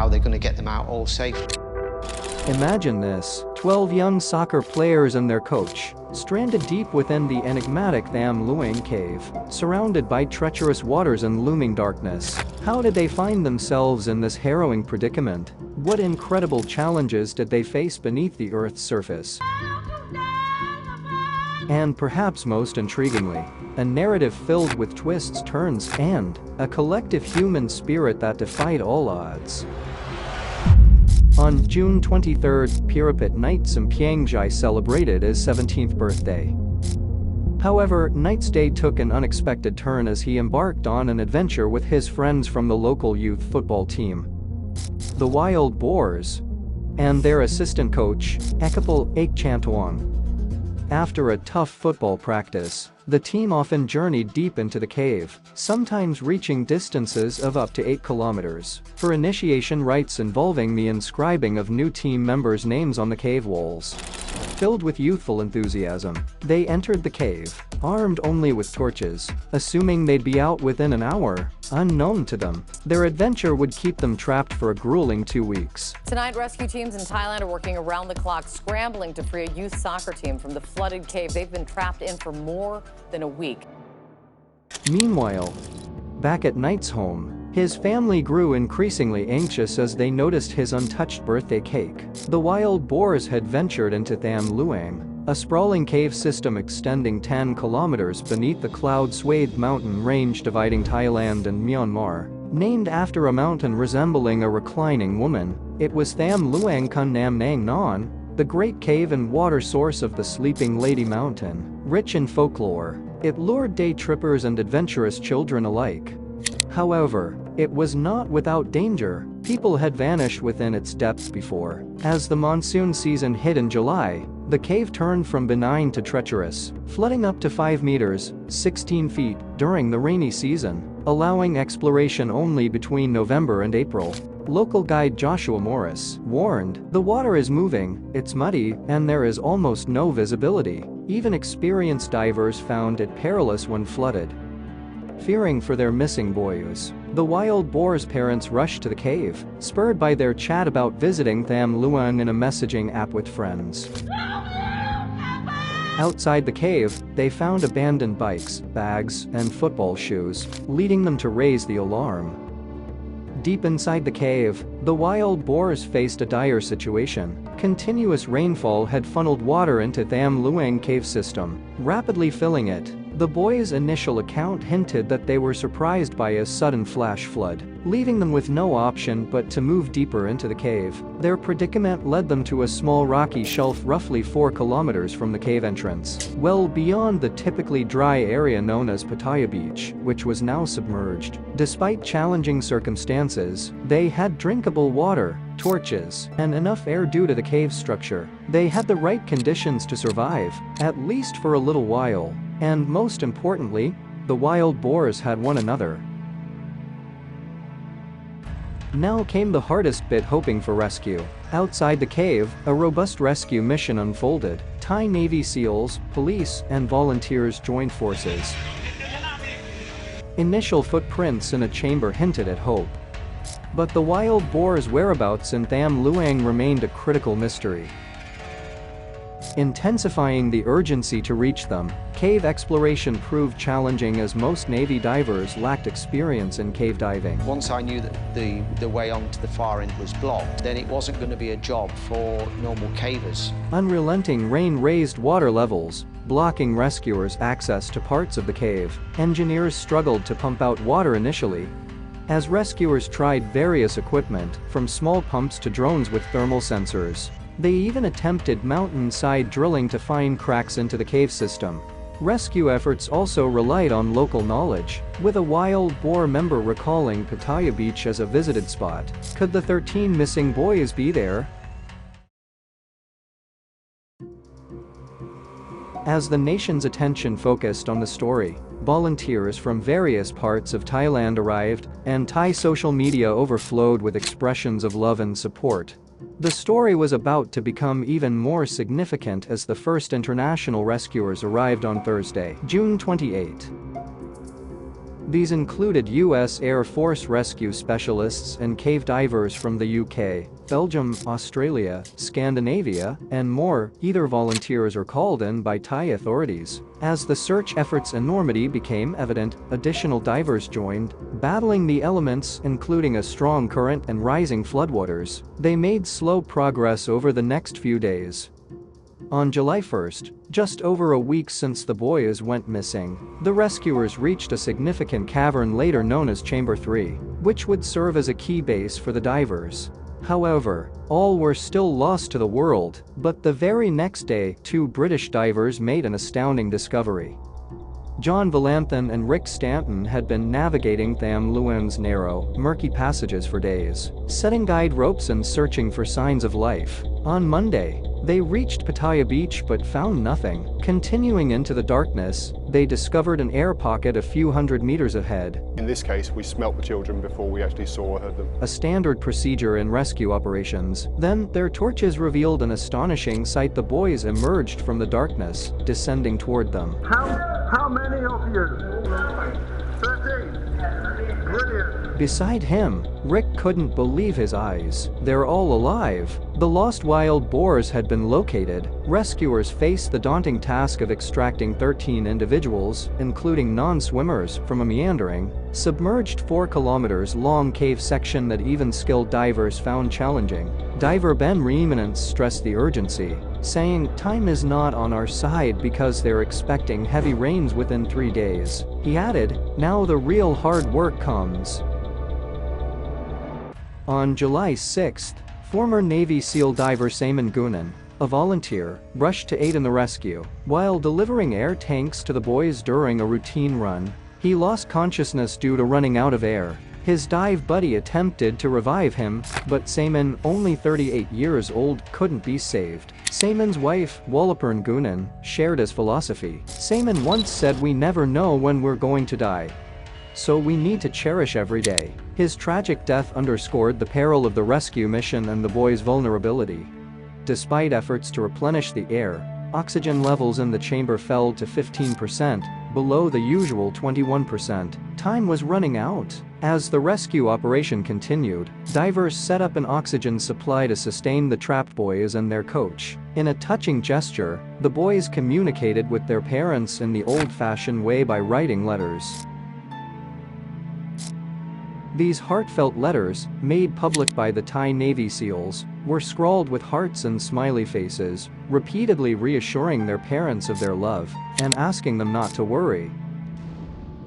how they're going to get them out all safe. Imagine this, 12 young soccer players and their coach, stranded deep within the enigmatic Tham Luang cave, surrounded by treacherous waters and looming darkness. How did they find themselves in this harrowing predicament? What incredible challenges did they face beneath the Earth's surface? And perhaps most intriguingly, a narrative filled with twists, turns, and a collective human spirit that defied all odds. On June 23, Pirapit Knight Sampyeongjai celebrated his 17th birthday. However, Knight's day took an unexpected turn as he embarked on an adventure with his friends from the local youth football team, the Wild Boars, and their assistant coach, Ekapol Akchantawang. After a tough football practice, the team often journeyed deep into the cave, sometimes reaching distances of up to 8 kilometers, for initiation rites involving the inscribing of new team members' names on the cave walls. Filled with youthful enthusiasm, they entered the cave, armed only with torches, assuming they'd be out within an hour. Unknown to them, their adventure would keep them trapped for a grueling 2 weeks. Tonight, rescue teams in Thailand are working around the clock, scrambling to free a youth soccer team from the flooded cave they've been trapped in for more than a week. Meanwhile, back at Knight's home, his family grew increasingly anxious as they noticed his untouched birthday cake. The Wild Boars had ventured into Tham Luang, a sprawling cave system extending 10 kilometers beneath the cloud-swathed mountain range dividing Thailand and Myanmar. Named after a mountain resembling a reclining woman, it was Tham Luang Kun Nam Nang Non, the great cave and water source of the Sleeping Lady Mountain. Rich in folklore, it lured day trippers and adventurous children alike. However, it was not without danger. People had vanished within its depths before. As the monsoon season hit in July, the cave turned from benign to treacherous, flooding up to 5 meters, 16 feet, during the rainy season, allowing exploration only between November and April. Local guide Joshua Morris warned, "The water is moving, it's muddy, and there is almost no visibility." Even experienced divers found it perilous when flooded. Fearing for their missing boys, the Wild Boars' parents rushed to the cave, spurred by their chat about visiting Tham Luang in a messaging app with friends. Outside the cave, they found abandoned bikes, bags, and football shoes, leading them to raise the alarm. Deep inside the cave, the Wild Boars faced a dire situation. Continuous rainfall had funneled water into Tham Luang cave system, rapidly filling it. The boys' initial account hinted that they were surprised by a sudden flash flood, leaving them with no option but to move deeper into the cave. Their predicament led them to a small rocky shelf roughly 4 kilometers from the cave entrance, well beyond the typically dry area known as Pattaya Beach, which was now submerged. Despite challenging circumstances, they had drinkable water, torches, and enough air due to the cave structure. They had the right conditions to survive, at least for a little while. And most importantly, the Wild Boars had one another. Now came the hardest bit, hoping for rescue. Outside the cave, a robust rescue mission unfolded. Thai Navy SEALs, police, and volunteers joined forces. Initial footprints in a chamber hinted at hope. But the Wild Boars' whereabouts in Tham Luang remained a critical mystery. Intensifying the urgency to reach them, cave exploration proved challenging as most Navy divers lacked experience in cave diving. Once I knew that the way onto the far end was blocked, then it wasn't going to be a job for normal cavers. Unrelenting rain raised water levels, blocking rescuers' access to parts of the cave. Engineers struggled to pump out water initially, as rescuers tried various equipment, from small pumps to drones with thermal sensors. They even attempted mountainside drilling to find cracks into the cave system. Rescue efforts also relied on local knowledge, with a Wild Boar member recalling Pattaya Beach as a visited spot. Could the 13 missing boys be there? As the nation's attention focused on the story, volunteers from various parts of Thailand arrived, and Thai social media overflowed with expressions of love and support. The story was about to become even more significant as the first international rescuers arrived on Thursday, June 28. These included U.S. Air Force rescue specialists and cave divers from the UK, Belgium, Australia, Scandinavia, and more, either volunteers or called in by Thai authorities. As the search efforts' enormity became evident, additional divers joined, battling the elements including a strong current and rising floodwaters. They made slow progress over the next few days. On July 1st, just over a week since the boys went missing, the rescuers reached a significant cavern later known as Chamber 3, which would serve as a key base for the divers. However, all were still lost to the world, but the very next day, two British divers made an astounding discovery. John Valanthan and Rick Stanton had been navigating Tham Luang's narrow, murky passages for days, setting guide ropes and searching for signs of life. On Monday, they reached Pattaya Beach but found nothing. Continuing into the darkness, they discovered an air pocket a few hundred meters ahead. In this case, we smelt the children before we actually saw or heard them. A standard procedure in rescue operations. Then, their torches revealed an astonishing sight. The boys emerged from the darkness, descending toward them. How many of you? 13. Brilliant. Beside him, Rick couldn't believe his eyes. They're all alive. The lost wild boars had been located. Rescuers faced the daunting task of extracting 13 individuals, including non-swimmers, from a meandering, submerged 4 kilometers long cave section that even skilled divers found challenging. Diver Ben Reeminence stressed the urgency, saying, "Time is not on our side because they're expecting heavy rains within 3 days." He added, "Now the real hard work comes." On July 6th, former Navy SEAL diver Simon Goonan, a volunteer, rushed to aid in the rescue. While delivering air tanks to the boys during a routine run, he lost consciousness due to running out of air. His dive buddy attempted to revive him, but Simon, only 38 years old, couldn't be saved. Simon's wife, Wallaparn Goonan, shared his philosophy. Simon once said, "We never know when we're going to die, so we need to cherish every day." His tragic death underscored the peril of the rescue mission and the boys' vulnerability. Despite efforts to replenish the air, oxygen levels in the chamber fell to 15%, below the usual 21%. Time was running out. As the rescue operation continued, divers set up an oxygen supply to sustain the trapped boys and their coach. In a touching gesture, the boys communicated with their parents in the old-fashioned way by writing letters. These heartfelt letters, made public by the Thai Navy SEALs, were scrawled with hearts and smiley faces, repeatedly reassuring their parents of their love and asking them not to worry.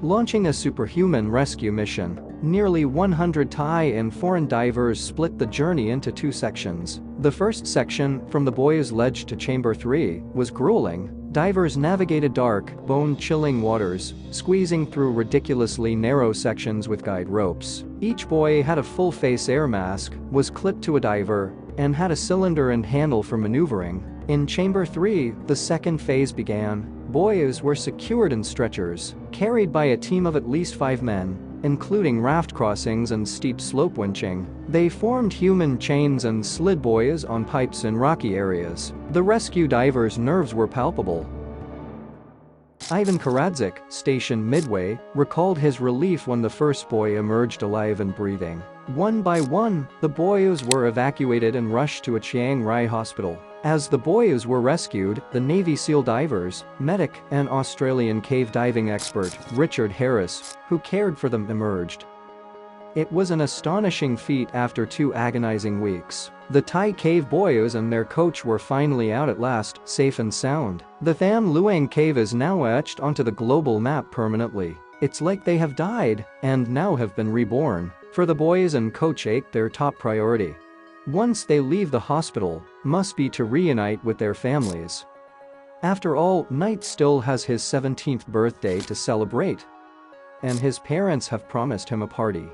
Launching a superhuman rescue mission, nearly 100 Thai and foreign divers split the journey into 2 sections. The first section, from the boys' ledge to Chamber 3, was grueling. Divers navigated dark, bone-chilling waters, squeezing through ridiculously narrow sections with guide ropes. Each boy had a full-face air mask, was clipped to a diver, and had a cylinder and handle for maneuvering. In Chamber 3, the second phase began. Boys were secured in stretchers, carried by a team of at least 5 men, including raft crossings and steep slope winching. They formed human chains and slid boys on pipes in rocky areas. The rescue divers' nerves were palpable. Ivan Karadzik, stationed midway, recalled his relief when the first boy emerged alive and breathing. One by one, the boys were evacuated and rushed to a Chiang Rai hospital. As the boys were rescued, the Navy SEAL divers, medic, and Australian cave diving expert, Richard Harris, who cared for them, emerged. It was an astonishing feat after 2 agonizing weeks. The Thai cave boys and their coach were finally out at last, safe and sound. The Tham Luang cave is now etched onto the global map permanently. It's like they have died, and now have been reborn. For the boys and coach 8, their top priority, once they leave the hospital, must be to reunite with their families. After all, Knight still has his 17th birthday to celebrate, and his parents have promised him a party.